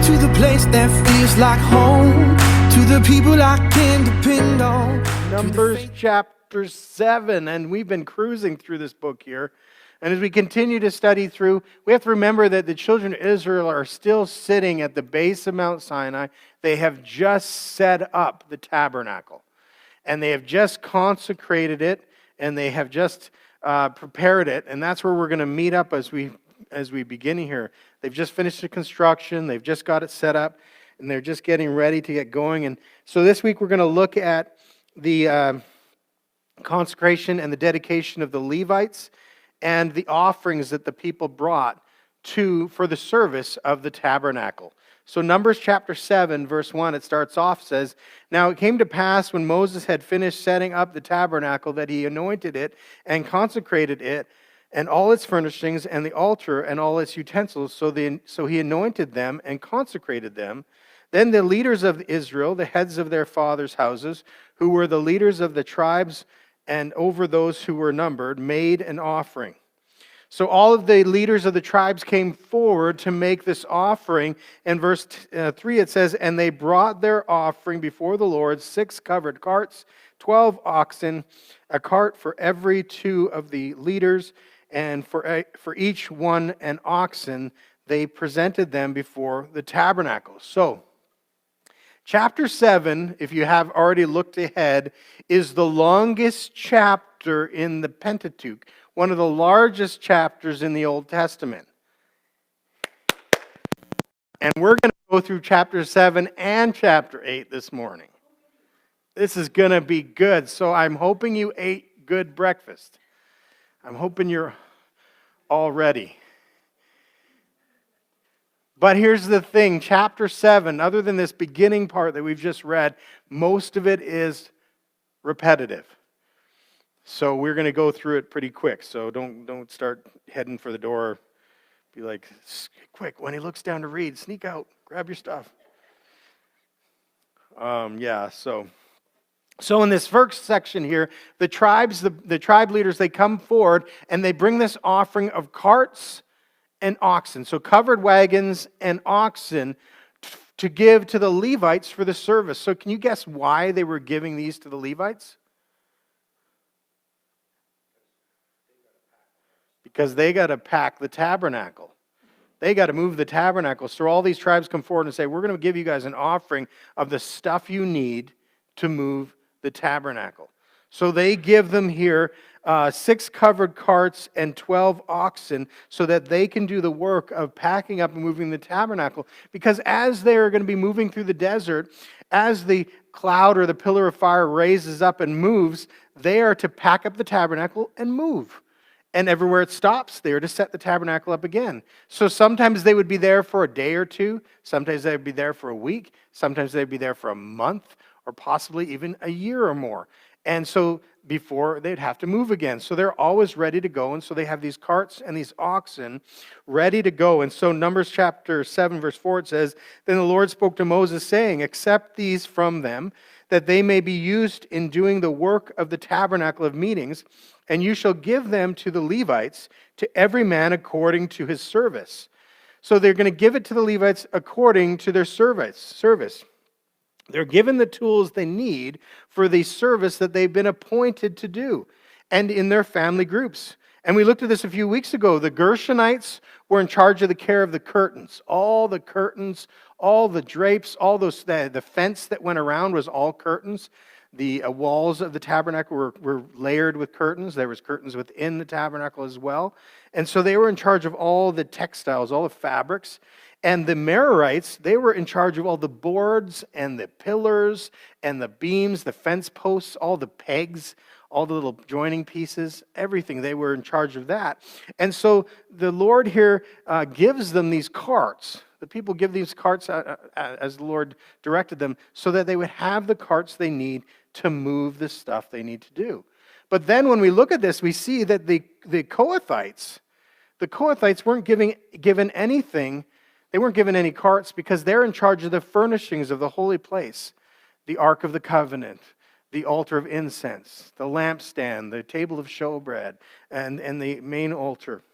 to the place that feels like home, to the people I can depend on. Numbers chapter 7, and we've been cruising through this book here. And as we continue to study through, we have to remember that the children of Israel are still sitting at the base of Mount Sinai. They have just set up the tabernacle, and they have just consecrated it, and they have just prepared it, and that's where we're going to meet up as we begin here. They've just finished the construction, they've just got it set up, and they're just getting ready to get going. And so this week we're going to look at the consecration and the dedication of the Levites and the offerings that the people brought for the service of the tabernacle. So Numbers chapter 7, verse 1, it starts off, says, "Now it came to pass when Moses had finished setting up the tabernacle that he anointed it and consecrated it and all its furnishings and the altar and all its utensils. So he anointed them and consecrated them. Then the leaders of Israel, the heads of their fathers' houses, who were the leaders of the tribes and over those who were numbered, made an offering." So all of the leaders of the tribes came forward to make this offering. In verse 3 it says, "And they brought their offering before the Lord, 6 covered carts, 12 oxen, a cart for every 2 of the leaders, and for each one an oxen. They presented them before the tabernacle." So, chapter 7, if you have already looked ahead, is the longest chapter in the Pentateuch, one of the largest chapters in the Old Testament. And we're going to go through chapter 7 and chapter 8 this morning. This is going to be good. So I'm hoping you ate good breakfast. I'm hoping you're all ready. But here's the thing, chapter 7, other than this beginning part that we've just read, most of it is repetitive. So we're going to go through it pretty quick. So don't start heading for the door. Be like, quick, when he looks down to read, sneak out, grab your stuff. So in this first section here, the tribes, the tribe leaders, they come forward and they bring this offering of carts and oxen, so covered wagons and oxen to give to the Levites for the service. So can you guess why they were giving these to the Levites? Because they got to pack the tabernacle. They got to move the tabernacle. So all these tribes come forward and say, we're going to give you guys an offering of the stuff you need to move the tabernacle. So they give them here 6 covered carts and 12 oxen so that they can do the work of packing up and moving the tabernacle. Because as they're going to be moving through the desert, as the cloud or the pillar of fire raises up and moves, they are to pack up the tabernacle and move. And everywhere it stops, they are to set the tabernacle up again. So sometimes they would be there for a day or two. Sometimes they would be there for a week. Sometimes they'd be there for a month or possibly even a year or more. And so before they'd have to move again. So they're always ready to go. And so they have these carts and these oxen ready to go. And so Numbers chapter 7, verse 4, it says, "Then the Lord spoke to Moses, saying, Accept these from them, that they may be used in doing the work of the tabernacle of meetings, and you shall give them to the Levites, to every man according to his service." So they're going to give it to the Levites according to their service. They're given the tools they need for the service that they've been appointed to do, and in their family groups. And we looked at this a few weeks ago. The Gershonites were in charge of the care of the curtains. All the curtains, all the drapes, all those, the fence that went around was all curtains. The walls of the tabernacle were layered with curtains. There was curtains within the tabernacle as well. And so they were in charge of all the textiles, all the fabrics. And the Merarites, they were in charge of all the boards and the pillars and the beams, the fence posts, all the pegs, all the little joining pieces, everything. They were in charge of that. And so the Lord here gives them these carts. The people give these carts as the Lord directed them so that they would have the carts they need to move the stuff they need to do. But then when we look at this, we see that the Kohathites weren't given anything. They weren't given any carts because they're in charge of the furnishings of the holy place, the Ark of the Covenant, the altar of incense, the lampstand, the table of showbread, and the main altar.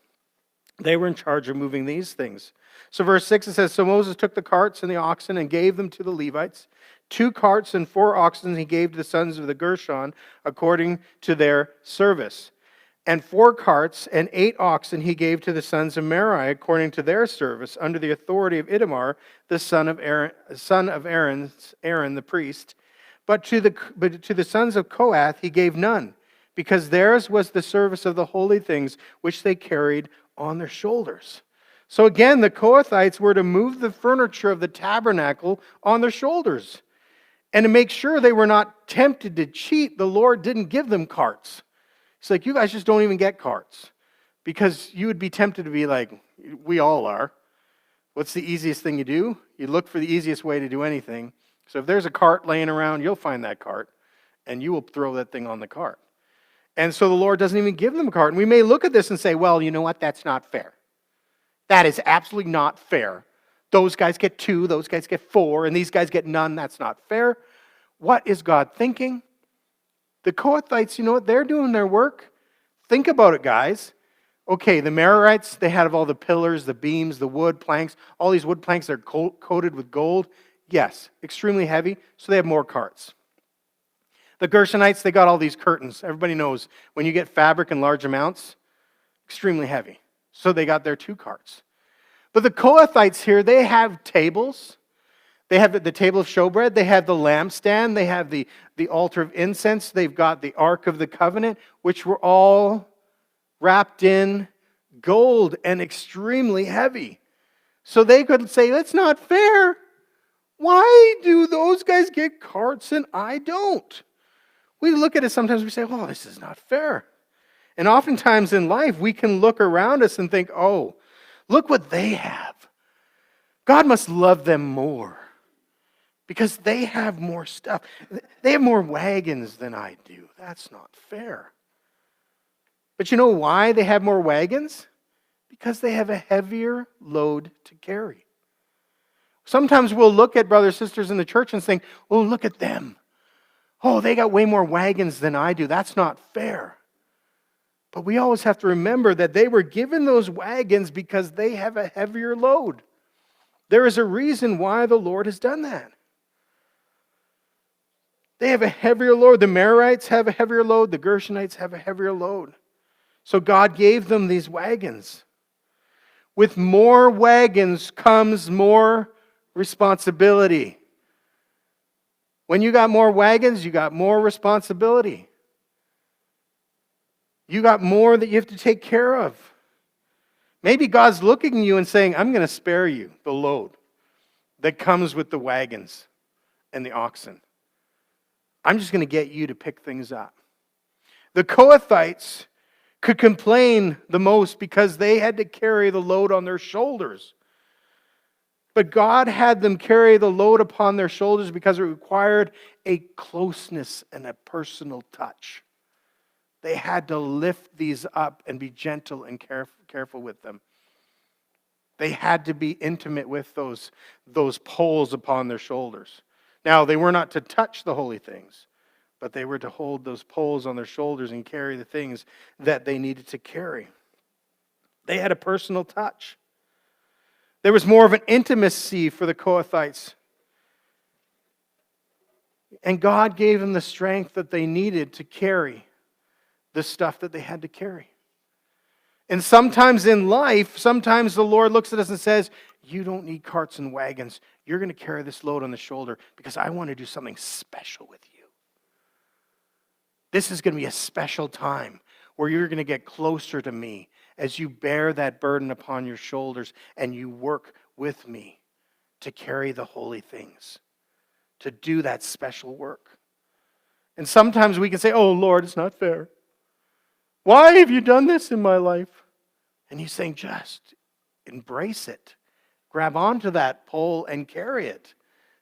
They were in charge of moving these things. So verse 6, it says, So Moses took the carts and the oxen and gave them to the Levites. 2 carts and 4 oxen he gave to the sons of the Gershon according to their service. And 4 carts and 8 oxen he gave to the sons of Merari according to their service, under the authority of Ithamar, the son of Aaron the priest. But to the sons of Kohath he gave none, because theirs was the service of the holy things which they carried on their shoulders. So again, the Kohathites were to move the furniture of the tabernacle on their shoulders. And to make sure they were not tempted to cheat, the Lord didn't give them carts. He's like, you guys just don't even get carts. Because you would be tempted to be like, we all are. What's the easiest thing you do? You look for the easiest way to do anything. So if there's a cart laying around, you'll find that cart. And you will throw that thing on the cart. And so the Lord doesn't even give them a cart. And we may look at this and say, well, you know what? That's not fair. That is absolutely not fair. Those guys get 2, those guys get 4, and these guys get none. That's not fair. What is God thinking? The Kohathites, you know what? They're doing their work. Think about it, guys. Okay, the Merarites, they had all the pillars, the beams, the wood planks. All these wood planks are coated with gold. Yes, extremely heavy, so they have more carts. The Gershonites, they got all these curtains. Everybody knows when you get fabric in large amounts, extremely heavy. So they got their 2 carts. But the Kohathites here, they have tables. They have the table of showbread. They have the lampstand. They have the altar of incense. They've got the Ark of the Covenant, which were all wrapped in gold and extremely heavy. So they could say, that's not fair. Why do those guys get carts and I don't? We look at it sometimes, we say, oh, this is not fair. And oftentimes in life, we can look around us and think, oh, look what they have. God must love them more because they have more stuff. They have more wagons than I do. That's not fair. But you know why they have more wagons? Because they have a heavier load to carry. Sometimes we'll look at brothers and sisters in the church and think, oh, look at them. Oh, they got way more wagons than I do. That's not fair. But we always have to remember that they were given those wagons because they have a heavier load. There is a reason why the Lord has done that. They have a heavier load. The Merarites have a heavier load. The Gershonites have a heavier load. So God gave them these wagons. With more wagons comes more responsibility. When you got more wagons, you got more responsibility. You got more that you have to take care of. Maybe God's looking at you and saying, I'm going to spare you the load that comes with the wagons and the oxen. I'm just going to get you to pick things up. The Kohathites could complain the most because they had to carry the load on their shoulders. But God had them carry the load upon their shoulders because it required a closeness and a personal touch. They had to lift these up and be gentle and careful with them. They had to be intimate with those poles upon their shoulders. Now, they were not to touch the holy things, but they were to hold those poles on their shoulders and carry the things that they needed to carry. They had a personal touch. There was more of an intimacy for the Kohathites. And God gave them the strength that they needed to carry the stuff that they had to carry. And sometimes in life, sometimes the Lord looks at us and says, you don't need carts and wagons. You're going to carry this load on the shoulder because I want to do something special with you. This is going to be a special time where you're going to get closer to me as you bear that burden upon your shoulders and you work with me to carry the holy things, to do that special work. And sometimes we can say, oh, Lord, it's not fair. Why have you done this in my life? And he's saying, just embrace it. Grab onto that pole and carry it.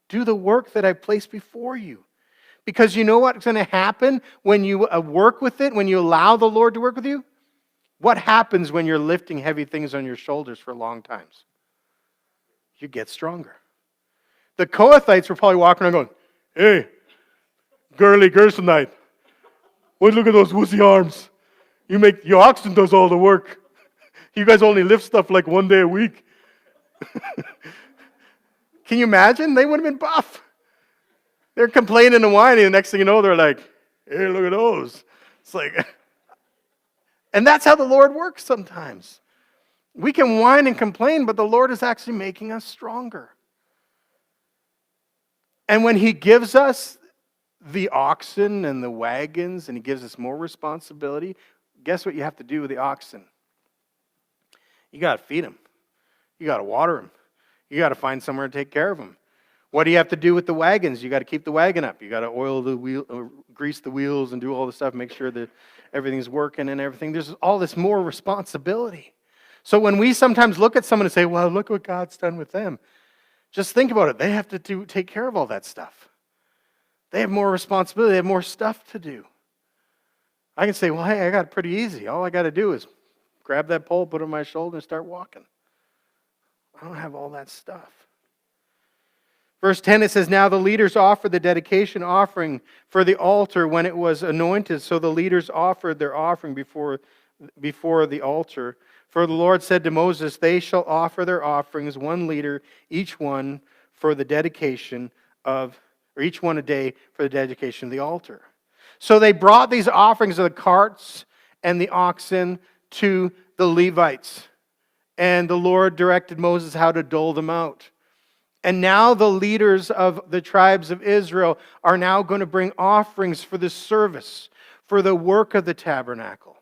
Do the work that I've placed before you. Because you know what's going to happen when you work with it, when you allow the Lord to work with you? What happens when you're lifting heavy things on your shoulders for long times? You get stronger. The Kohathites were probably walking around going, hey, girly Gershonite, look at those wussy arms. Your oxen does all the work. You guys only lift stuff like one day a week. Can you imagine? They would have been buff. They're complaining and whining, and the next thing you know, they're like, hey, look at those. It's like, and that's how the Lord works sometimes. We can whine and complain, but the Lord is actually making us stronger. And when He gives us the oxen and the wagons, and He gives us more responsibility, guess what you have to do with the oxen? You got to feed them. You got to water them. You got to find somewhere to take care of them. What do you have to do with the wagons? You got to keep the wagon up. You got to oil the wheel, grease the wheels, and do all the stuff. Make sure that everything's working and everything. There's all this more responsibility. So when we sometimes look at someone and say, "Well, look what God's done with them," just think about it. They have to take care of all that stuff. They have more responsibility. They have more stuff to do. I can say, "Well, hey, I got it pretty easy. All I got to do is grab that pole, put it on my shoulder, and start walking. I don't have all that stuff." Verse 10, it says, "Now the leaders offered the dedication offering for the altar when it was anointed. So the leaders offered their offering before the altar. For the Lord said to Moses, they shall offer their offerings, 1 leader, each one for the dedication of, or each one a day for the dedication of the altar." So they brought these offerings of the carts and the oxen to the Levites. And the Lord directed Moses how to dole them out. And now the leaders of the tribes of Israel are now going to bring offerings for the service, for the work of the tabernacle.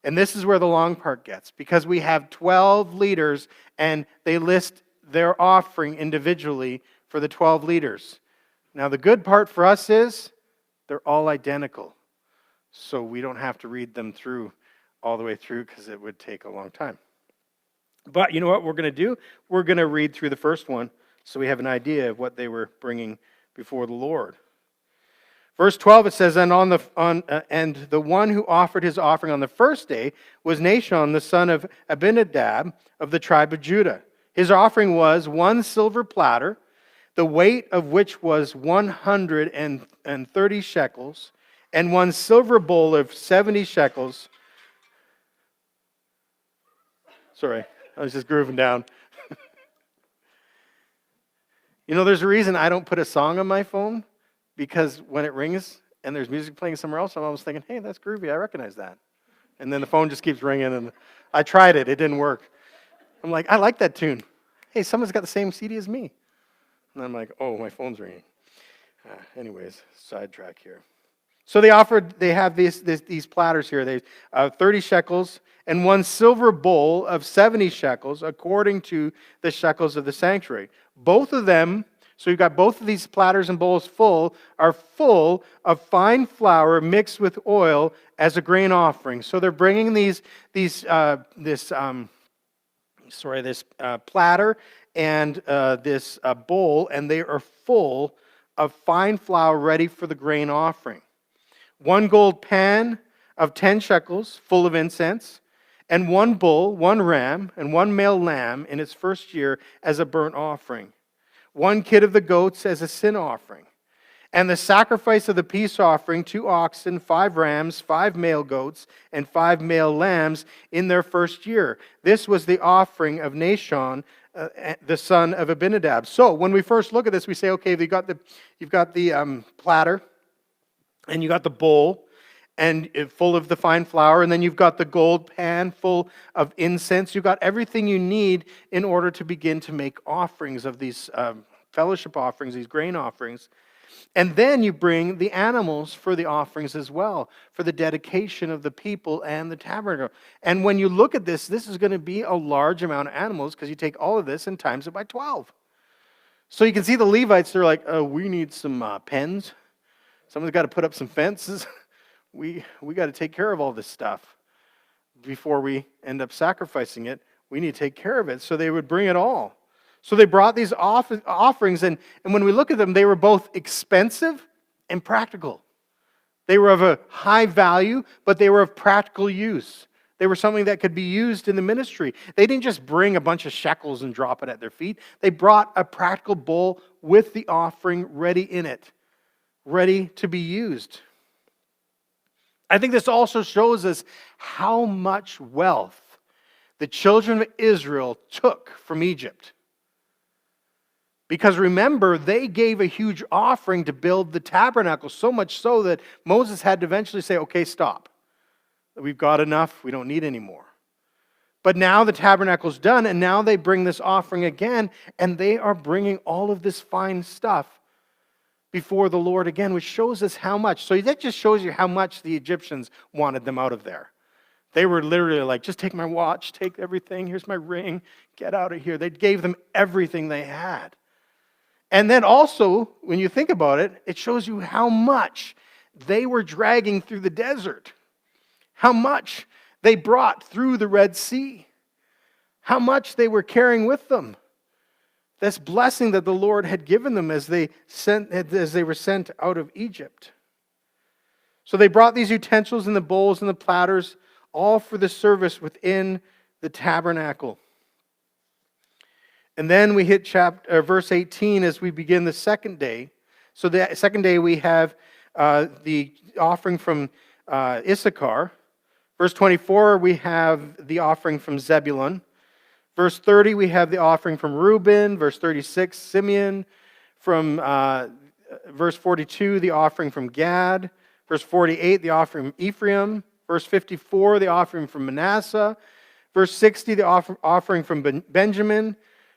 And this is where the long part gets, because we have 12 leaders and they list their offering individually for the 12 leaders. Now the good part for us is they're all identical. So we don't have to read them through all the way through because it would take a long time. But you know what we're going to do? We're going to read through the first one so we have an idea of what they were bringing before the Lord. Verse 12, it says, and the one who offered his offering on the first day was Nahshon, the son of Abinadab of the tribe of Judah. His offering was 1 silver platter, the weight of which was 130 shekels, and 1 silver bowl of 70 shekels. Sorry, I was just grooving down. You know, there's a reason I don't put a song on my phone, because when it rings and there's music playing somewhere else, I'm always thinking, hey, that's groovy, I recognize that. And then the phone just keeps ringing, and I tried it, it didn't work. I'm like, I like that tune. Hey, someone's got the same CD as me. And I'm like, oh, my phone's ringing. Anyways, sidetrack here. So they have these platters here. They 30 shekels and 1 silver bowl of 70 shekels, according to the shekels of the sanctuary. Both of them, so you've got both of these platters and bowls are full of fine flour mixed with oil as a grain offering. So they're bringing this platter and this bowl, and they are full of fine flour ready for the grain offering. 1 gold pan of 10 shekels full of incense, and 1 bull, 1 ram, and 1 male lamb in its first year as a burnt offering. 1 kid of the goats as a sin offering. And the sacrifice of the peace offering, 2 oxen, 5 rams, 5 male goats, and 5 male lambs in their first year. This was the offering of Nahshon, the son of Abinadab. So when we first look at this, we say, okay, you've got the platter, and you got the bowl, and full of the fine flour, and then you've got the gold pan full of incense. You've got everything you need in order to begin to make offerings of these fellowship offerings, these grain offerings. And then you bring the animals for the offerings as well, for the dedication of the people and the tabernacle. And when you look at this is going to be a large amount of animals, because you take all of this and times it by 12. So you can see the Levites, they're like, we need some pens. Someone's got to put up some fences. We got to take care of all this stuff before we end up sacrificing it. We need to take care of it. So they would bring it all. So they brought these offerings, and when we look at them, they were both expensive and practical. They were of a high value, but they were of practical use. They were something that could be used in the ministry. They didn't just bring a bunch of shekels and drop it at their feet. They brought a practical bowl with the offering ready in it, ready to be used. I think this also shows us how much wealth the children of Israel took from Egypt. Because remember, they gave a huge offering to build the tabernacle, so much so that Moses had to eventually say, okay, stop. We've got enough. We don't need any more. But now the tabernacle's done, and now they bring this offering again, and they are bringing all of this fine stuff before the Lord again, which shows us how much. So that just shows you how much the Egyptians wanted them out of there. They were literally like, just take my watch, take everything, here's my ring, get out of here. They gave them everything they had. And then also, when you think about it, it shows you how much they were dragging through the desert, how much they brought through the Red Sea, how much they were carrying with them. This blessing that the Lord had given them as they were sent out of Egypt. So they brought these utensils and the bowls and the platters, all for the service within the tabernacle. And then we hit verse 18 as we begin the second day. So the second day we have the offering from Issachar. Verse 24 we have the offering from Zebulun. Verse 30 we have the offering from Reuben. Verse 36 Simeon. From verse 42 the offering from Gad. Verse 48 the offering from Ephraim. Verse 54 the offering from Manasseh. Verse 60 the offering from Benjamin.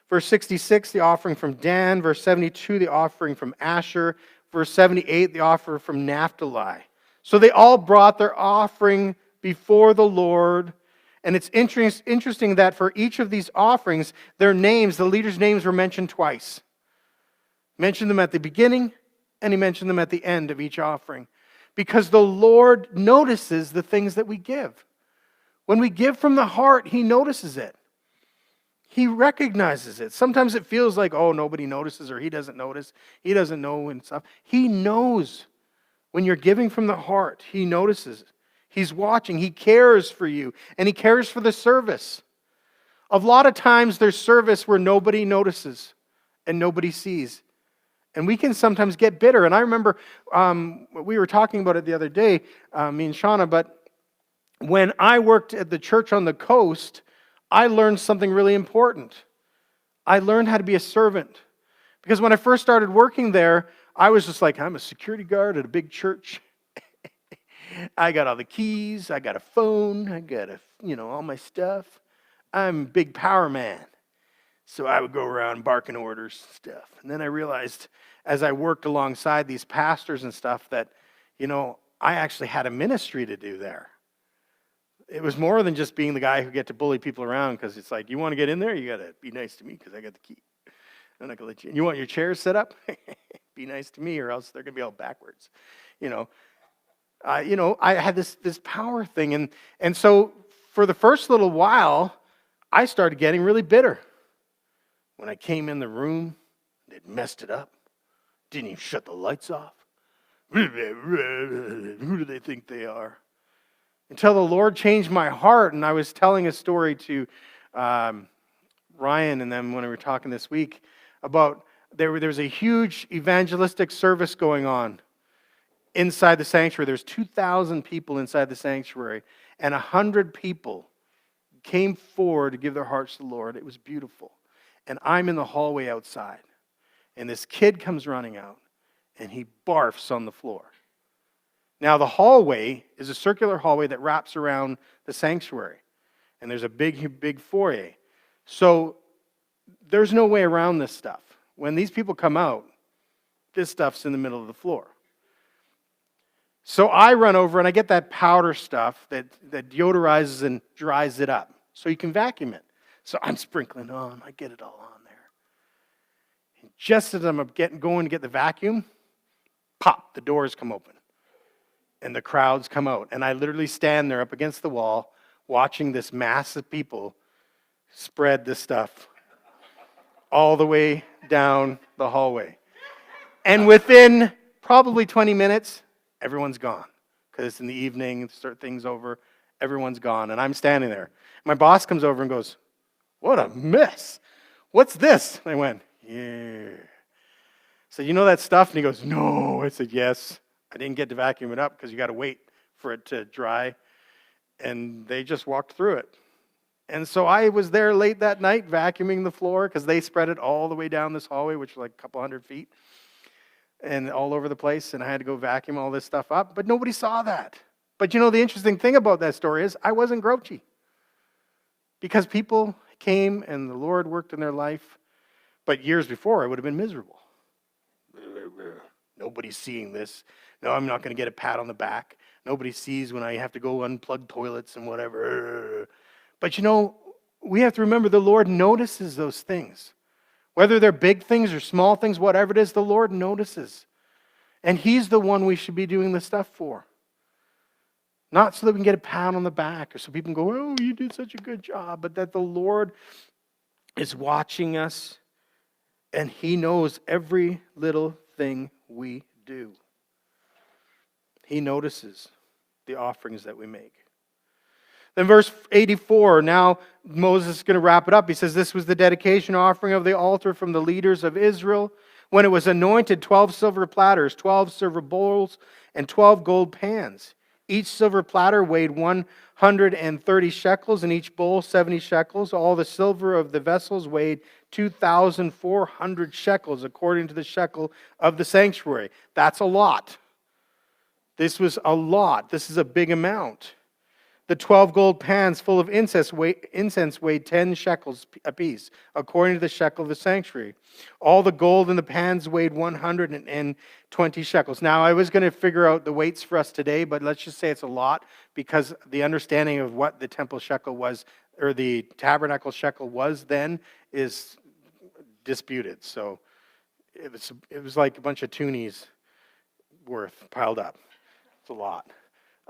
Verse 66, the offering from Dan. Verse 72, the offering from Asher. Verse 78, the offering from Naphtali. So they all brought their offering before the Lord. And it's interesting that for each of these offerings, their names, the leaders' names were mentioned twice. Mentioned them at the beginning, and he mentioned them at the end of each offering. Because the Lord notices the things that we give. When we give from the heart, he notices it. He recognizes it. Sometimes it feels like, oh, nobody notices or he doesn't notice. He doesn't know and stuff. He knows when you're giving from the heart. He notices. He's watching. He cares for you. And he cares for the service. A lot of times there's service where nobody notices and nobody sees. And we can sometimes get bitter. And I remember we were talking about it the other day, me and Shauna, but when I worked at the church on the coast, I learned something really important. I learned how to be a servant. Because when I first started working there, I was just like, I'm a security guard at a big church. I got all the keys, I got a phone, I got all my stuff. I'm a big power man. So I would go around barking orders and stuff. And then I realized as I worked alongside these pastors and stuff that, I actually had a ministry to do there. It was more than just being the guy who get to bully people around because it's like, you want to get in there? You got to be nice to me because I got the key. I'm not going to let you in. You want your chairs set up? Be nice to me or else they're going to be all backwards. I had this power thing. And so for the first little while, I started getting really bitter. When I came in the room, they'd messed it up. Didn't even shut the lights off. Who do they think they are? Until the Lord changed my heart, and I was telling a story to Ryan and them when we were talking this week about there was a huge evangelistic service going on inside the sanctuary. There's 2,000 people inside the sanctuary, and 100 people came forward to give their hearts to the Lord. It was beautiful. And I'm in the hallway outside, and this kid comes running out, and he barfs on the floor. Now, the hallway is a circular hallway that wraps around the sanctuary. And there's a big foyer. So there's no way around this stuff. When these people come out, this stuff's in the middle of the floor. So I run over and I get that powder stuff that deodorizes and dries it up. So you can vacuum it. So I'm sprinkling on. I get it all on there. And just as I'm going to get the vacuum, pop, the doors come open. And the crowds come out. And I literally stand there up against the wall watching this mass of people spread this stuff all the way down the hallway. And within probably 20 minutes, everyone's gone. Because it's in the evening, start things over, everyone's gone. And I'm standing there. My boss comes over and goes, "What a mess. What's this?" And I went, "Yeah." I said, "You know that stuff?" And he goes, "No." I said, "Yes. I didn't get to vacuum it up because you got to wait for it to dry." And they just walked through it. And so I was there late that night vacuuming the floor because they spread it all the way down this hallway, which was like a couple hundred feet, and all over the place. And I had to go vacuum all this stuff up, but nobody saw that. But you know, the interesting thing about that story is I wasn't grouchy because people came and the Lord worked in their life. But years before, I would have been miserable. Nobody's seeing this. No, I'm not going to get a pat on the back. Nobody sees when I have to go unplug toilets and whatever. But you know, we have to remember the Lord notices those things. Whether they're big things or small things, whatever it is, the Lord notices. And He's the one we should be doing the stuff for. Not so that we can get a pat on the back or so people can go, oh, you did such a good job, but that the Lord is watching us and He knows every little thing we do. He notices the offerings that we make. Then verse 84, now Moses is going to wrap it up. He says, this was the dedication offering of the altar from the leaders of Israel. When it was anointed, 12 silver platters, 12 silver bowls, and 12 gold pans. Each silver platter weighed 130 shekels, and each bowl 70 shekels. All the silver of the vessels weighed 2,400 shekels, according to the shekel of the sanctuary. That's a lot. This was a lot. This is a big amount. The 12 gold pans full of incense weighed 10 shekels apiece, according to the shekel of the sanctuary. All the gold in the pans weighed 120 shekels. Now, I was going to figure out the weights for us today, but let's just say it's a lot, because the understanding of what the temple shekel was, or the tabernacle shekel was then, is disputed. So it was like a bunch of toonies worth piled up. It's a lot.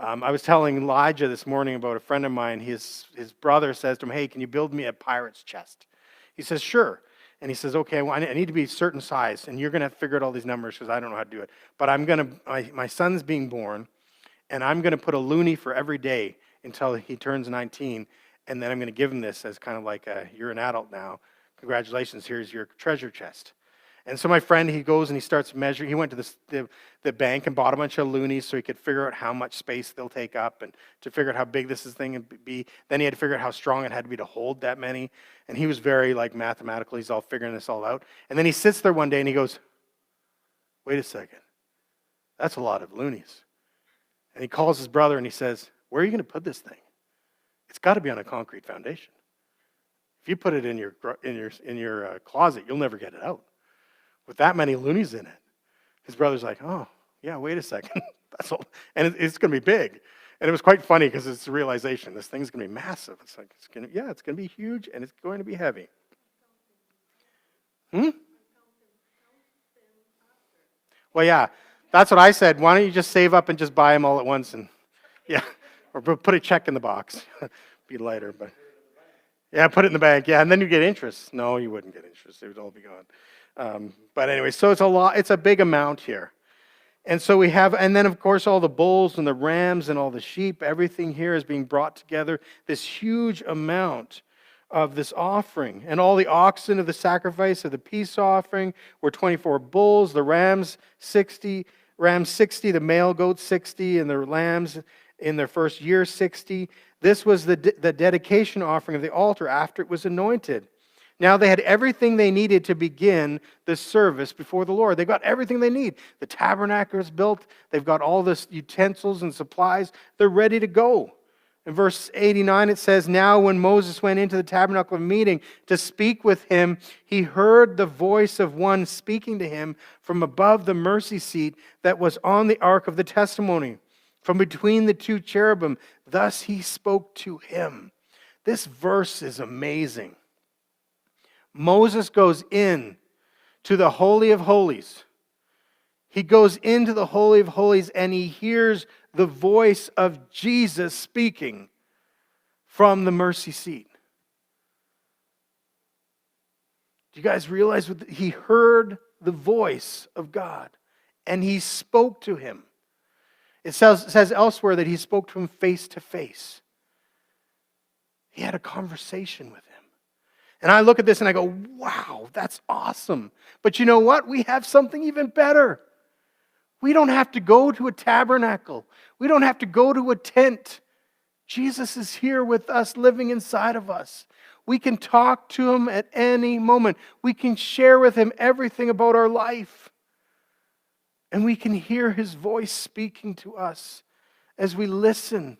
I was telling Elijah this morning about a friend of mine. His brother says to him, hey, can you build me a pirate's chest? He says, sure. And he says, okay, well, I need to be a certain size, and you're going to have to figure out all these numbers because I don't know how to do it. But my son's being born, and I'm going to put a loonie for every day until he turns 19, and then I'm going to give him this as kind of like, you're an adult now. Congratulations, here's your treasure chest. And so my friend, he goes and he starts measuring. He went to the bank and bought a bunch of loonies so he could figure out how much space they'll take up and to figure out how big this thing would be. Then he had to figure out how strong it had to be to hold that many. And he was very mathematical. He's all figuring this all out. And then he sits there one day and he goes, wait a second. That's a lot of loonies. And he calls his brother and he says, where are you going to put this thing? It's got to be on a concrete foundation. If you put it in your closet, you'll never get it out. With that many loonies in it. His brother's like, oh, yeah, wait a second. That's all. And it's going to be big. And it was quite funny because it's a realization. This thing's going to be massive. It's going to be huge, and it's going to be heavy. Well, yeah, that's what I said. Why don't you just save up and just buy them all at once? And yeah, or put a check in the box. Be lighter, but yeah, put it in the bank. Yeah, and then you get interest. No, you wouldn't get interest. It would all be gone. But anyway, so it's a lot. It's a big amount here. And so we have, and then of course all the bulls and the rams and all the sheep, everything here is being brought together, this huge amount of this offering. And all the oxen of the sacrifice of the peace offering were 24 bulls, the rams 60, the male goats 60, and the lambs in their first year 60. This was the dedication offering of the altar after it was anointed. Now they had everything they needed to begin the service before the Lord. They got everything they need. The tabernacle is built. They've got all the utensils and supplies. They're ready to go. In verse 89 it says, now when Moses went into the tabernacle of meeting to speak with him, he heard the voice of one speaking to him from above the mercy seat that was on the ark of the testimony, from between the two cherubim. Thus he spoke to him. This verse is amazing. Moses goes in to the Holy of Holies. He goes into the Holy of Holies and he hears the voice of Jesus speaking from the mercy seat. Do you guys realize he heard the voice of God and he spoke to him? It says elsewhere that he spoke to him face to face. He had a conversation with him. And I look at this and I go, wow, that's awesome. But you know what? We have something even better. We don't have to go to a tabernacle. We don't have to go to a tent. Jesus is here with us, living inside of us. We can talk to him at any moment. We can share with him everything about our life. And we can hear his voice speaking to us as we listen,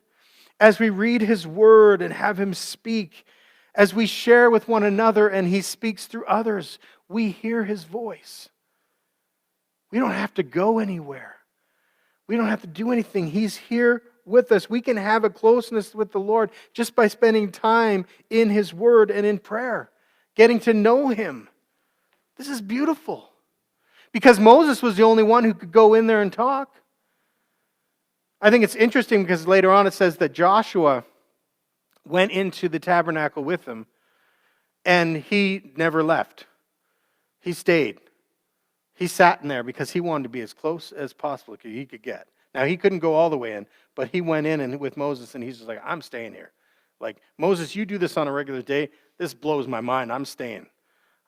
as we read his word and have him speak, as we share with one another and he speaks through others. We hear his voice. We don't have to go anywhere. We don't have to do anything. He's here with us. We can have a closeness with the Lord just by spending time in his word and in prayer, getting to know him. This is beautiful. Because Moses was the only one who could go in there and talk. I think it's interesting because later on it says that Joshua went into the tabernacle with them and he never left. He stayed. He sat in there because he wanted to be as close as possible as he could get. Now, he couldn't go all the way in, but he went in and with Moses, and he's just like, I'm staying here. Like, Moses, you do this on a regular day. This blows my mind. I'm staying.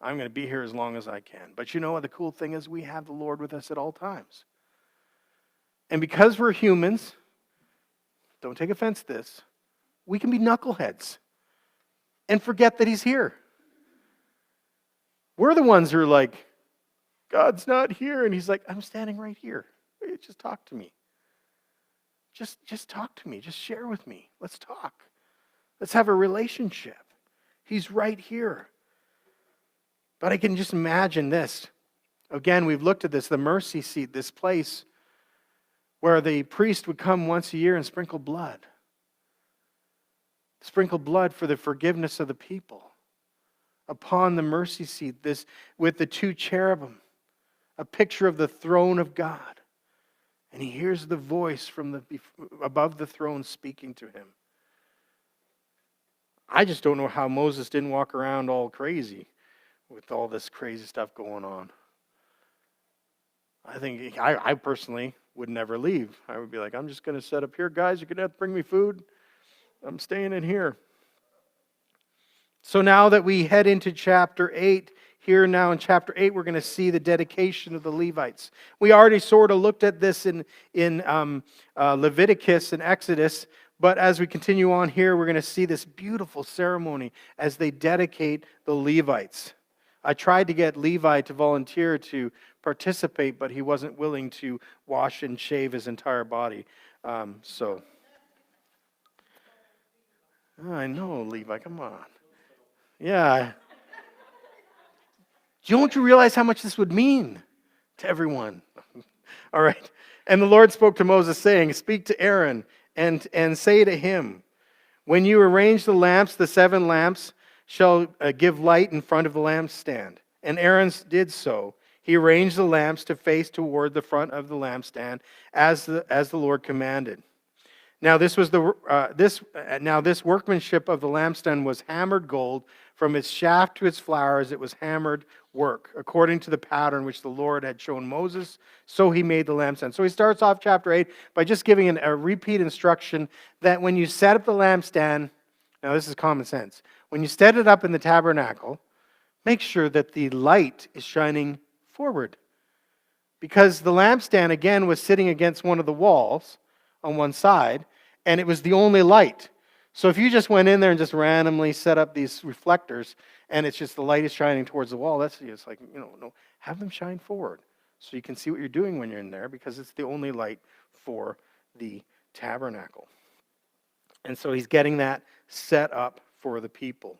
I'm going to be here as long as I can. But you know what the cool thing is? We have the Lord with us at all times. And because we're humans, don't take offense to this, we can be knuckleheads and forget that he's here. We're the ones who are like, God's not here. And he's like, I'm standing right here. Just talk to me. Just talk to me. Just share with me. Let's talk. Let's have a relationship. He's right here. But I can just imagine this. Again, we've looked at this, the mercy seat, this place where the priest would come once a year and sprinkle blood. Sprinkle blood for the forgiveness of the people. Upon the mercy seat, this with the two cherubim, a picture of the throne of God. And he hears the voice from above the throne speaking to him. I just don't know how Moses didn't walk around all crazy with all this crazy stuff going on. I think I personally would never leave. I would be like, I'm just going to set up here. Guys, you're going to have to bring me food. I'm staying in here. So now that we head into chapter 8, here now in chapter 8, we're going to see the dedication of the Levites. We already sort of looked at this in Leviticus and Exodus, but as we continue on here, we're going to see this beautiful ceremony as they dedicate the Levites. I tried to get Levi to volunteer to participate, but he wasn't willing to wash and shave his entire body. I know, Levi, come on. Yeah. Don't you realize how much this would mean to everyone? All right. And the Lord spoke to Moses, saying, speak to Aaron and say to him, when you arrange the lamps, the 7 lamps shall give light in front of the lampstand. And Aaron did so. He arranged the lamps to face toward the front of the lampstand as the Lord commanded. Now this workmanship of the lampstand was hammered gold. From its shaft to its flowers, it was hammered work, according to the pattern which the Lord had shown Moses. So he made the lampstand. So he starts off chapter 8 by just giving a repeat instruction that when you set up the lampstand, now this is common sense, when you set it up in the tabernacle, make sure that the light is shining forward. Because the lampstand, again, was sitting against one of the walls on one side, and it was the only light. So if you just went in there and just randomly set up these reflectors, and it's just the light is shining towards the wall, that's just like, no, have them shine forward so you can see what you're doing when you're in there, because it's the only light for the tabernacle. And so he's getting that set up for the people.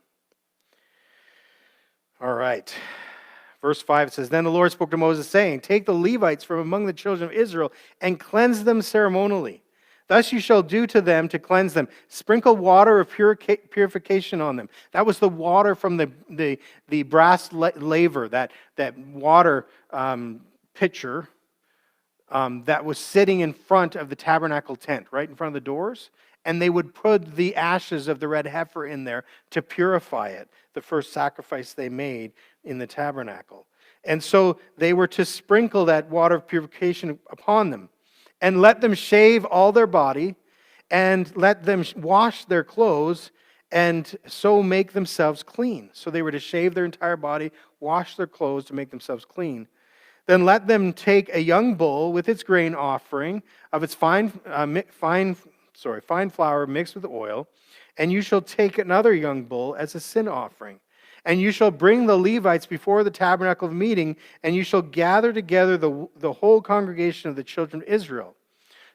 All right. Verse 5 says, then the Lord spoke to Moses, saying, take the Levites from among the children of Israel and cleanse them ceremonially. Thus you shall do to them to cleanse them. Sprinkle water of purification on them. That was the water from the brass laver, that water pitcher that was sitting in front of the tabernacle tent, right in front of the doors. And they would put the ashes of the red heifer in there to purify it, the first sacrifice they made in the tabernacle. And so they were to sprinkle that water of purification upon them. And let them shave all their body, and let them wash their clothes, and so make themselves clean. So they were to shave their entire body, wash their clothes to make themselves clean. Then let them take a young bull with its grain offering of its fine fine flour mixed with oil, and you shall take another young bull as a sin offering. And you shall bring the Levites before the tabernacle of meeting, and you shall gather together the whole congregation of the children of Israel.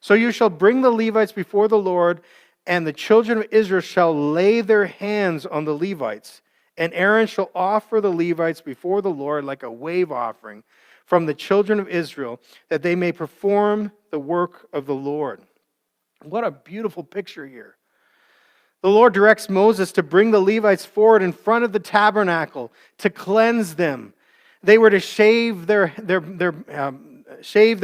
So you shall bring the Levites before the Lord, and the children of Israel shall lay their hands on the Levites. And Aaron shall offer the Levites before the Lord like a wave offering from the children of Israel, that they may perform the work of the Lord. What a beautiful picture here. The Lord directs Moses to bring the Levites forward in front of the tabernacle to cleanse them. They were to shave their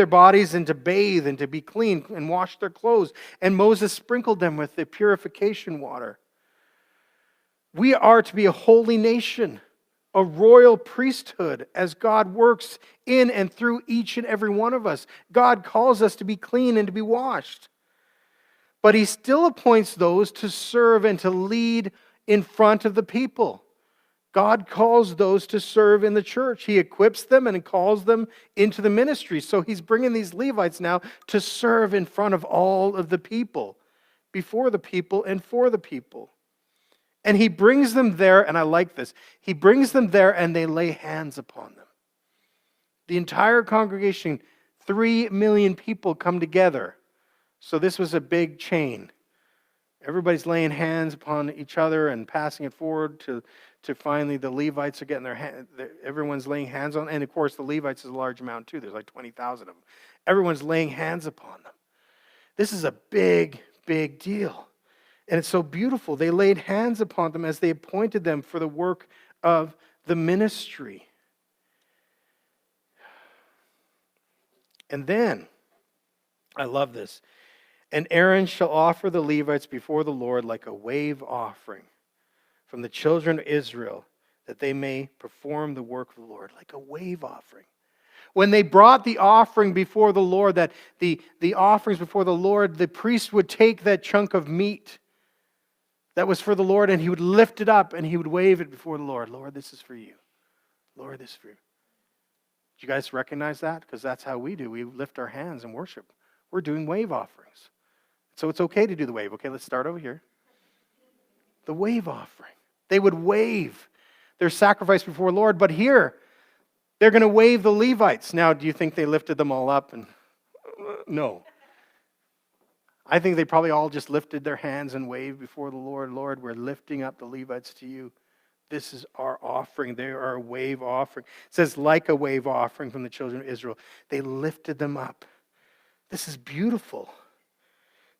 bodies and to bathe and to be clean and wash their clothes. And Moses sprinkled them with the purification water. We are to be a holy nation, a royal priesthood, as God works in and through each and every one of us. God calls us to be clean and to be washed. But he still appoints those to serve and to lead in front of the people. God calls those to serve in the church. He equips them and calls them into the ministry. So he's bringing these Levites now to serve in front of all of the people, before the people and for the people. And he brings them there, and I like this. He brings them there and they lay hands upon them. The entire congregation, 3 million people come together. So this was a big chain. Everybody's laying hands upon each other and passing it forward to finally the Levites are getting everyone's laying hands on. And of course, the Levites is a large amount too. There's like 20,000 of them. Everyone's laying hands upon them. This is a big, big deal. And it's so beautiful. They laid hands upon them as they appointed them for the work of the ministry. And then, I love this. And Aaron shall offer the Levites before the Lord like a wave offering from the children of Israel, that they may perform the work of the Lord, like a wave offering. When they brought the offering before the Lord, that the offerings before the Lord, the priest would take that chunk of meat that was for the Lord, and he would lift it up and he would wave it before the Lord. Lord, this is for you. Lord, this is for you. Do you guys recognize that? Because that's how we do. We lift our hands and worship. We're doing wave offerings. So it's okay to do the wave. Okay, let's start over here. The wave offering. They would wave their sacrifice before the Lord, but here, they're going to wave the Levites. Now, do you think they lifted them all up? No. I think they probably all just lifted their hands and waved before the Lord. Lord, we're lifting up the Levites to you. This is our offering. They are a wave offering. It says, like a wave offering from the children of Israel. They lifted them up. This is beautiful.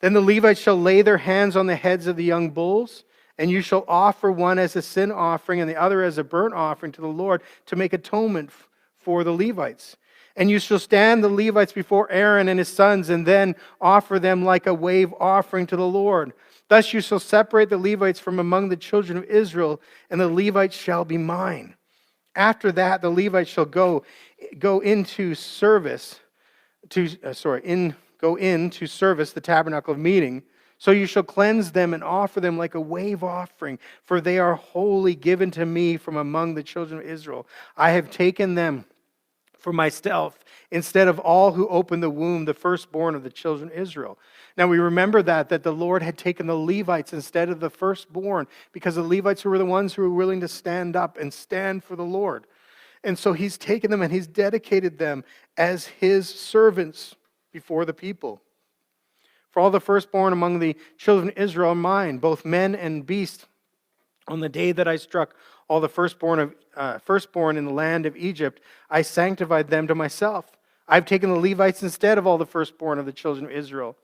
Then the Levites shall lay their hands on the heads of the young bulls, and you shall offer one as a sin offering and the other as a burnt offering to the Lord to make atonement for the Levites. And you shall stand the Levites before Aaron and his sons, and then offer them like a wave offering to the Lord. Thus you shall separate the Levites from among the children of Israel, and the Levites shall be mine. After that, the Levites shall go into service the tabernacle of meeting. So you shall cleanse them and offer them like a wave offering, for they are wholly given to me from among the children of Israel. I have taken them for myself instead of all who open the womb, the firstborn of the children of Israel. Now we remember that the Lord had taken the Levites instead of the firstborn, because the Levites were the ones who were willing to stand up and stand for the Lord. And so he's taken them and he's dedicated them as his servants before the people. For all the firstborn among the children of Israel are mine, both men and beasts. On the day that I struck all the firstborn in the land of Egypt, I sanctified them to myself. I have taken the Levites instead of all the firstborn of the children of Israel.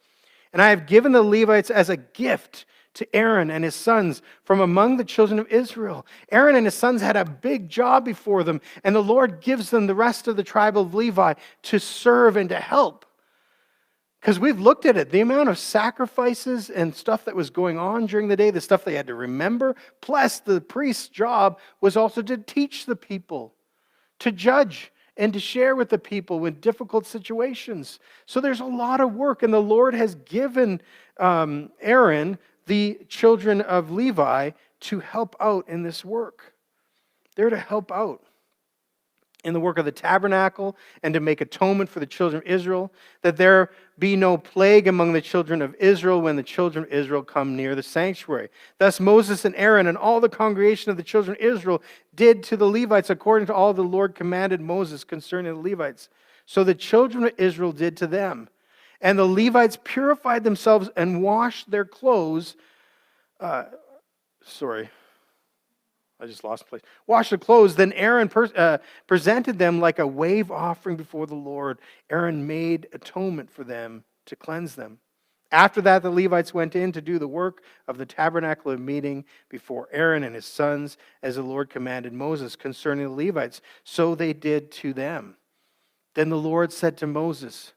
And I have given the Levites as a gift to Aaron and his sons from among the children of Israel. Aaron and his sons had a big job before them, and the Lord gives them the rest of the tribe of Levi to serve and to help. Because we've looked at it, the amount of sacrifices and stuff that was going on during the day, the stuff they had to remember, plus the priest's job was also to teach the people, to judge, and to share with the people in difficult situations. So there's a lot of work, and the Lord has given Aaron the children of Levi to help out in this work. They're to help out. in the work of the tabernacle and to make atonement for the children of Israel, that there be no plague among the children of Israel when the children of Israel come near the sanctuary. Thus Moses and Aaron and all the congregation of the children of Israel did to the Levites according to all the Lord commanded Moses concerning the Levites. So the children of Israel did to them. And the Levites purified themselves and washed their clothes. I just lost place. Wash the clothes. Then Aaron presented them like a wave offering before the Lord. Aaron made atonement for them to cleanse them. After that, the Levites went in to do the work of the tabernacle of meeting before Aaron and his sons, as the Lord commanded Moses concerning the Levites. So they did to them. Then the Lord said to Moses,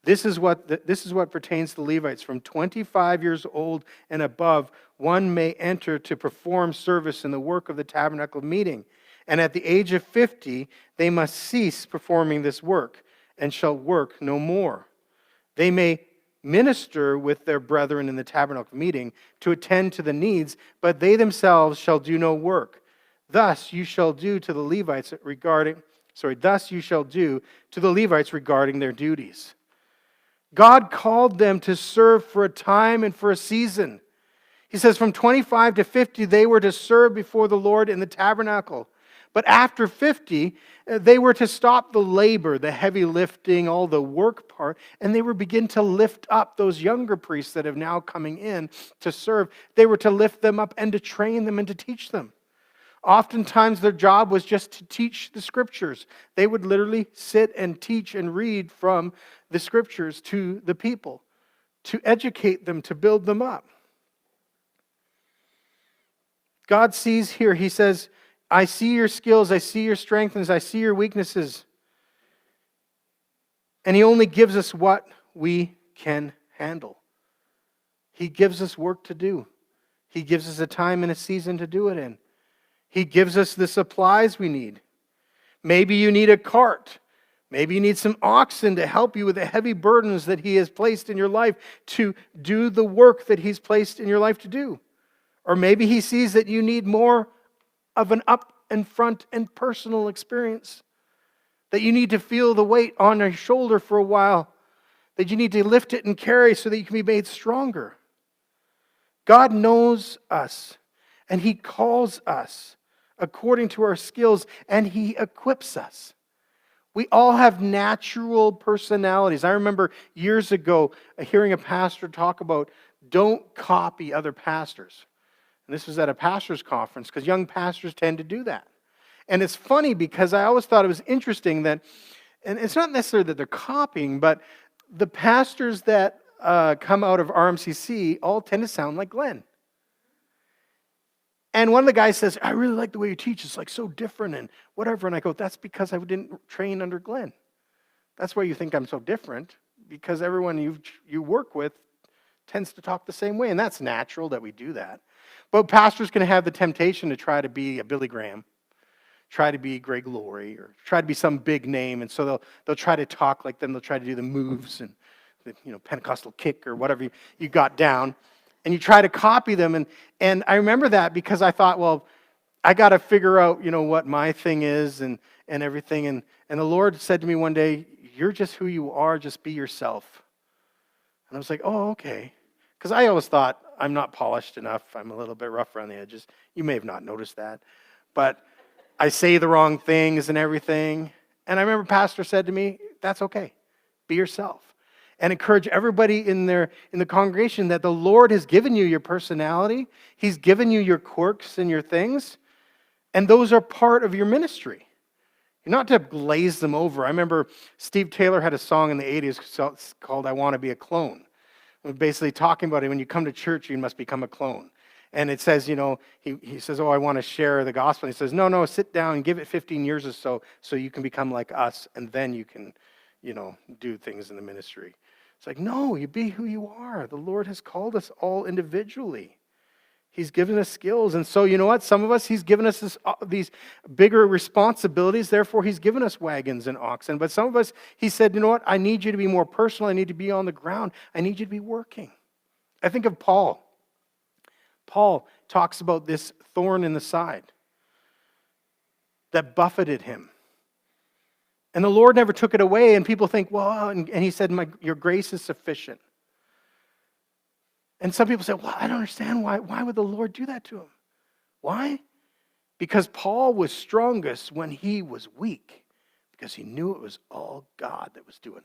This is what pertains to the Levites. From 25 years old and above, one may enter to perform service in the work of the tabernacle of meeting. And at the age of 50, they must cease performing this work and shall work no more. They may minister with their brethren in the tabernacle of meeting to attend to the needs, but they themselves shall do no work. Thus you shall do to the Levites regarding their duties. God called them to serve for a time and for a season. He says from 25 to 50, they were to serve before the Lord in the tabernacle. But after 50, they were to stop the labor, the heavy lifting, all the work part, and they were begin to lift up those younger priests that have now coming in to serve. They were to lift them up and to train them and to teach them. Oftentimes their job was just to teach the scriptures. They would literally sit and teach and read from the scriptures to the people, to educate them, to build them up. God sees here, he says, I see your skills, I see your strengths, I see your weaknesses. And he only gives us what we can handle. He gives us work to do. He gives us a time and a season to do it in. He gives us the supplies we need. Maybe you need a cart. Maybe you need some oxen to help you with the heavy burdens that he has placed in your life to do the work that he's placed in your life to do. Or maybe he sees that you need more of an up and front and personal experience. That you need to feel the weight on your shoulder for a while. That you need to lift it and carry so that you can be made stronger. God knows us and he calls us according to our skills and he equips us. We all have natural personalities. I remember years ago hearing a pastor talk about don't copy other pastors. And this was at a pastor's conference because young pastors tend to do that. And it's funny because I always thought it was interesting that, and it's not necessarily that they're copying, but the pastors that come out of RMCC all tend to sound like Glenn. And one of the guys says, I really like the way you teach. It's like so different and whatever. And I go, that's because I didn't train under Glenn. That's why you think I'm so different, because everyone you work with tends to talk the same way. And that's natural that we do that. But pastors can have the temptation to try to be a Billy Graham, try to be Greg Laurie, or try to be some big name. And so they'll try to talk like them. They'll try to do the moves and the Pentecostal kick or whatever you got down. And you try to copy them. And I remember that because I thought, well, I got to figure out, what my thing is and everything. And the Lord said to me one day, you're just who you are, just be yourself. And I was like, oh, okay. Because I always thought I'm not polished enough. I'm a little bit rough around the edges. You may have not noticed that. But I say the wrong things and everything. And I remember Pastor said to me, that's okay. Be yourself. And encourage everybody in the congregation that the Lord has given you your personality. He's given you your quirks and your things. And those are part of your ministry. You're not to glaze them over. I remember Steve Taylor had a song in the 80s called I Want to Be a Clone. Basically talking about it, when you come to church, you must become a clone. And it says, he says, oh, I want to share the gospel. And he says, no, sit down and give it 15 years or so you can become like us, and then you can, do things in the ministry. It's like, no, you be who you are. The Lord has called us all individually. He's given us skills. And so, you know what? Some of us, he's given us these bigger responsibilities. Therefore, he's given us wagons and oxen. But some of us, he said, you know what? I need you to be more personal. I need to be on the ground. I need you to be working. I think of Paul. Paul talks about this thorn in the side that buffeted him. And the Lord never took it away, and people think, well, and he said, your grace is sufficient. And some people say, well, I don't understand why would the Lord do that to him? Why? Because Paul was strongest when he was weak, because he knew it was all God that was doing it.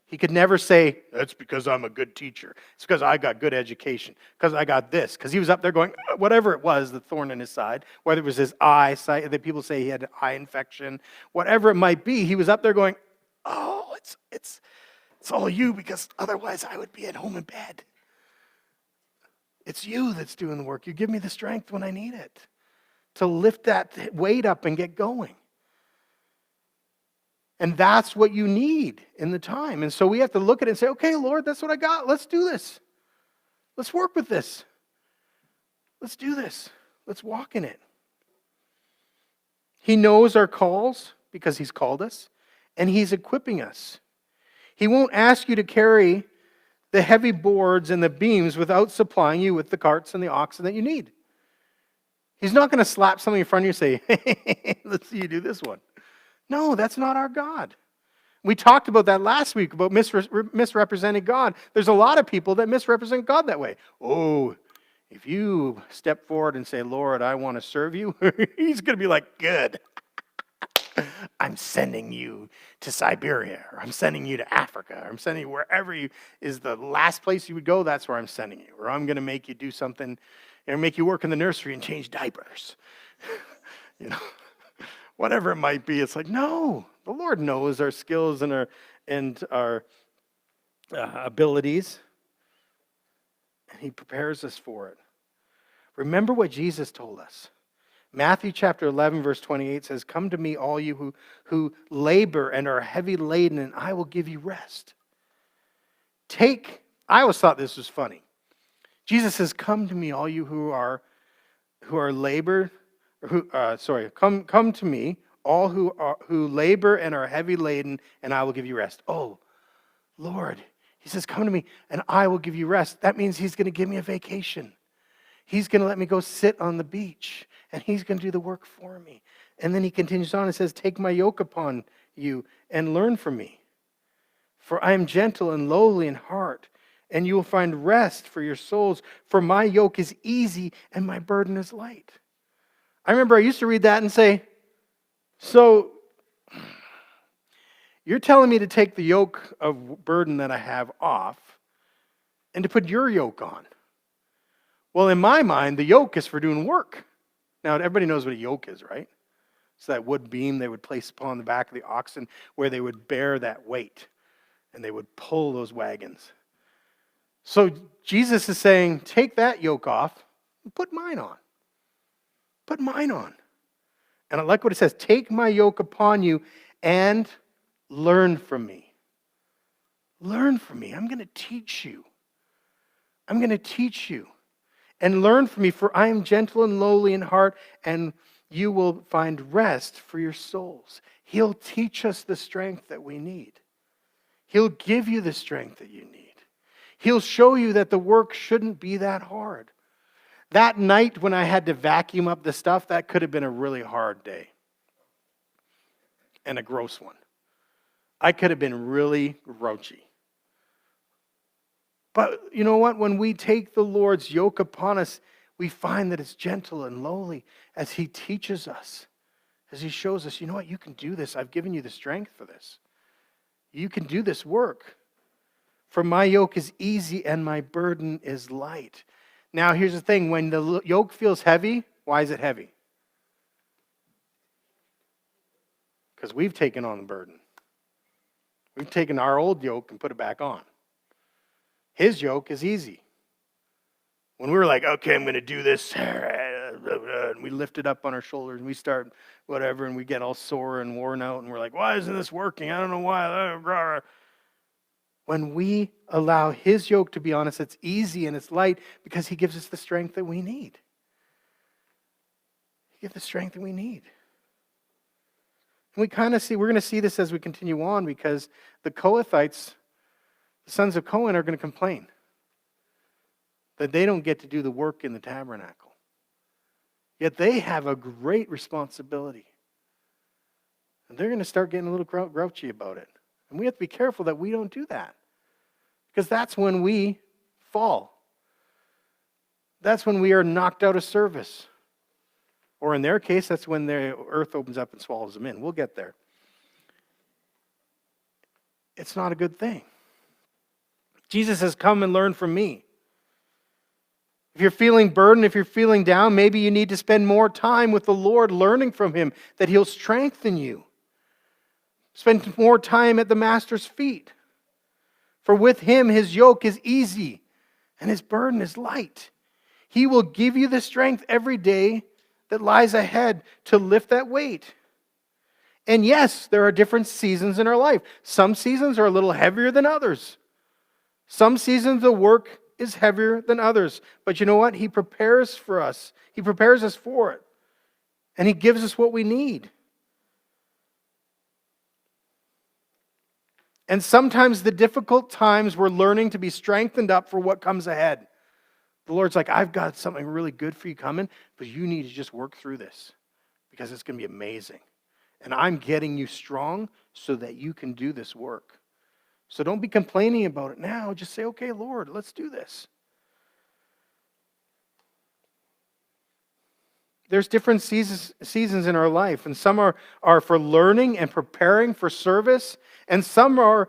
He could never say, that's because I'm a good teacher. It's because I got good education, because I got this. Because he was up there going, whatever it was, the thorn in his side, whether it was his eye, that people say he had an eye infection, whatever it might be, he was up there going, oh, it's all you, because otherwise I would be at home in bed. It's you that's doing the work. You give me the strength when I need it to lift that weight up and get going. And that's what you need in the time. And so we have to look at it and say, okay, Lord, that's what I got. Let's do this. Let's work with this. Let's do this. Let's walk in it. He knows our calls because he's called us, and he's equipping us. He won't ask you to carry the heavy boards and the beams without supplying you with the carts and the oxen that you need. He's not going to slap something in front of you and say, hey, let's see you do this one. No, that's not our God. We talked about that last week, about misrepresenting God. There's a lot of people that misrepresent God that way. Oh, if you step forward and say, Lord, I want to serve you, he's going to be like, good. I'm sending you to Siberia, or I'm sending you to Africa, or I'm sending you wherever is the last place you would go, that's where I'm sending you. Or I'm going to make you do something, and make you work in the nursery and change diapers. Whatever it might be, it's like, no, the Lord knows our skills and our abilities, and he prepares us for it. Remember what Jesus told us. Matthew chapter 11, verse 28 says, come to me, all you who labor and are heavy laden, and I will give you rest. I always thought this was funny. Jesus says, come to me, all you who are labor, come to me, all who labor and are heavy laden, and I will give you rest. Oh, Lord, he says, come to me, and I will give you rest. That means he's going to give me a vacation. He's going to let me go sit on the beach, and he's going to do the work for me. And then he continues on and says, take my yoke upon you and learn from me. For I am gentle and lowly in heart, and you will find rest for your souls. For my yoke is easy and my burden is light. I remember I used to read that and say, so you're telling me to take the yoke of burden that I have off and to put your yoke on. Well, in my mind, the yoke is for doing work. Now, everybody knows what a yoke is, right? It's that wood beam they would place upon the back of the oxen where they would bear that weight and they would pull those wagons. So Jesus is saying, take that yoke off and put mine on. Put mine on. And I like what it says, take my yoke upon you and learn from me. Learn from me. I'm going to teach you. I'm going to teach you. And learn from me, for I am gentle and lowly in heart, and you will find rest for your souls. He'll teach us the strength that we need. He'll give you the strength that you need. He'll show you that the work shouldn't be that hard. That night when I had to vacuum up the stuff, that could have been a really hard day. And a gross one. I could have been really grouchy. But you know what? When we take the Lord's yoke upon us, we find that it's gentle and lowly as he teaches us, as he shows us, you know what? You can do this. I've given you the strength for this. You can do this work. For my yoke is easy and my burden is light. Now, here's the thing. When the yoke feels heavy, why is it heavy? Because we've taken on the burden. We've taken our old yoke and put it back on. His yoke is easy. When we were like, okay, I'm going to do this, and we lift it up on our shoulders, and we start whatever, and we get all sore and worn out, and we're like, why isn't this working? I don't know why. When we allow his yoke to be on us, it's easy and it's light because he gives us the strength that we need. He gives the strength that we need. And we kind of see, we're going to see this as we continue on, because the Kohathites, the sons of Cohen, are going to complain that they don't get to do the work in the tabernacle. Yet they have a great responsibility. And they're going to start getting a little grouchy about it. And we have to be careful that we don't do that. Because that's when we fall. That's when we are knocked out of service. Or in their case, that's when the earth opens up and swallows them in. We'll get there. It's not a good thing. Jesus says, come and learn from me. If you're feeling burdened, if you're feeling down, maybe you need to spend more time with the Lord learning from Him, that He'll strengthen you. Spend more time at the Master's feet. For with Him, His yoke is easy and His burden is light. He will give you the strength every day that lies ahead to lift that weight. And yes, there are different seasons in our life. Some seasons are a little heavier than others. Some seasons the work is heavier than others. But you know what? He prepares for us. He prepares us for it. And He gives us what we need. And sometimes the difficult times we're learning to be strengthened up for what comes ahead. The Lord's like, I've got something really good for you coming, but you need to just work through this because it's going to be amazing. And I'm getting you strong so that you can do this work. So don't be complaining about it now. Just say, okay, Lord, let's do this. There's different seasons in our life, and some are for learning and preparing for service, and some are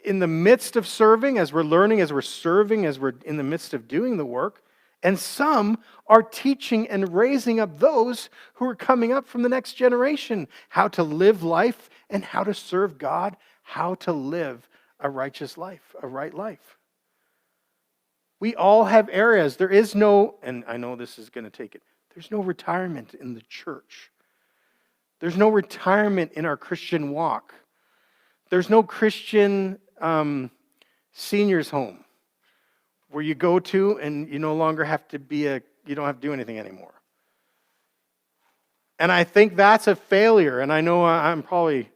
in the midst of serving, as we're learning, as we're serving, as we're in the midst of doing the work, and some are teaching and raising up those who are coming up from the next generation, how to live life and how to serve God, how to live a righteous life, a right life. We all have areas. There is no, and I know this is going to take it, there's no retirement in the church. There's no retirement in our Christian walk. There's no Christian seniors home where you go to and you no longer have to you don't have to do anything anymore. And I think that's a failure, and I know I'm probably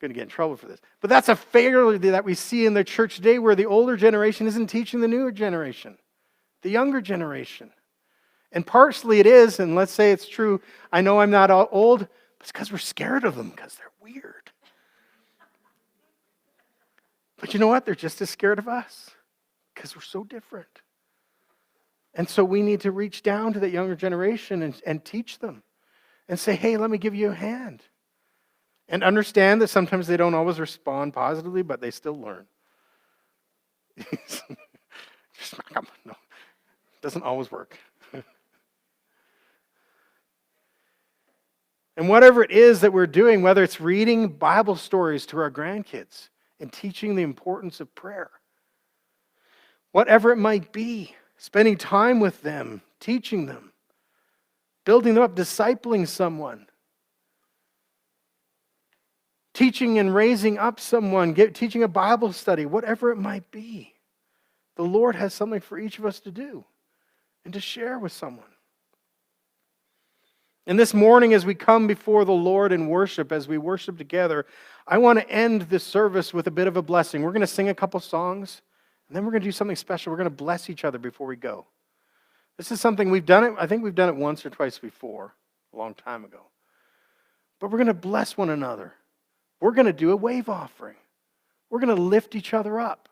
going to get in trouble for this, but that's a failure that we see in the church today where the older generation isn't teaching the newer generation, the younger generation. And partially it is, and let's say it's true, I know I'm not old, but it's because we're scared of them because they're weird. But you know what? They're just as scared of us because we're so different. And so we need to reach down to that younger generation and teach them and say, hey, let me give you a hand. And understand that sometimes they don't always respond positively, but they still learn. No, it doesn't always work. And whatever it is that we're doing, whether it's reading Bible stories to our grandkids and teaching the importance of prayer, whatever it might be, spending time with them, teaching them, building them up, discipling someone, teaching and raising up someone, teaching a Bible study, whatever it might be. The Lord has something for each of us to do and to share with someone. And this morning, as we come before the Lord in worship, as we worship together, I want to end this service with a bit of a blessing. We're going to sing a couple songs, and then we're going to do something special. We're going to bless each other before we go. This is something we've done it. I think we've done it once or twice before, a long time ago. But we're going to bless one another. We're going to do a wave offering. We're going to lift each other up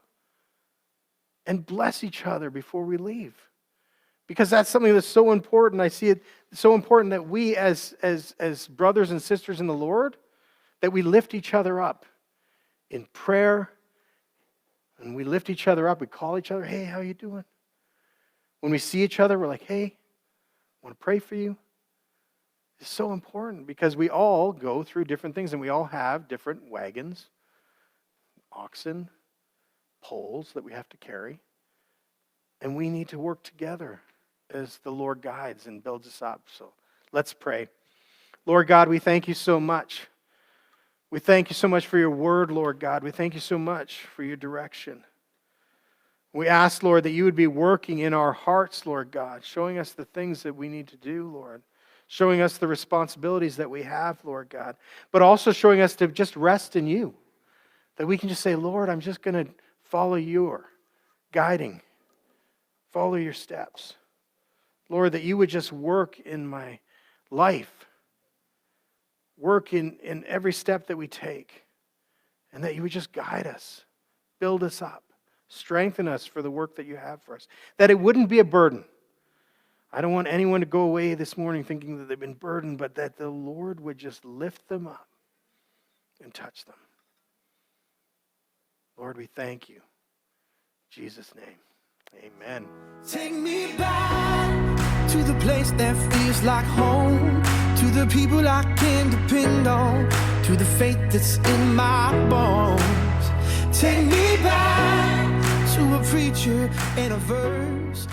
and bless each other before we leave. Because that's something that's so important. I see it so important that we as brothers and sisters in the Lord, that we lift each other up in prayer. And we lift each other up. We call each other, hey, how you doing? When we see each other, we're like, hey, I want to pray for you. It's so important because we all go through different things and we all have different wagons, oxen, poles that we have to carry. And we need to work together as the Lord guides and builds us up. So let's pray. Lord God, we thank you so much. We thank you so much for your word, Lord God. We thank you so much for your direction. We ask, Lord, that you would be working in our hearts, Lord God, showing us the things that we need to do, Lord. Showing us the responsibilities that we have, Lord God. But also showing us to just rest in you. That we can just say, Lord, I'm just going to follow your guiding. Follow your steps. Lord, that you would just work in my life. work in every step that we take, and that you would just guide us, build us up, strengthen us for the work that you have for us, that it wouldn't be a burden. I don't want anyone to go away this morning thinking that they've been burdened, but that the Lord would just lift them up and touch them. Lord, we thank you. In Jesus' name, amen. Take me back to the place that feels like home, to the people I can depend on, to the faith that's in my bones. Take me back to a preacher and a verse.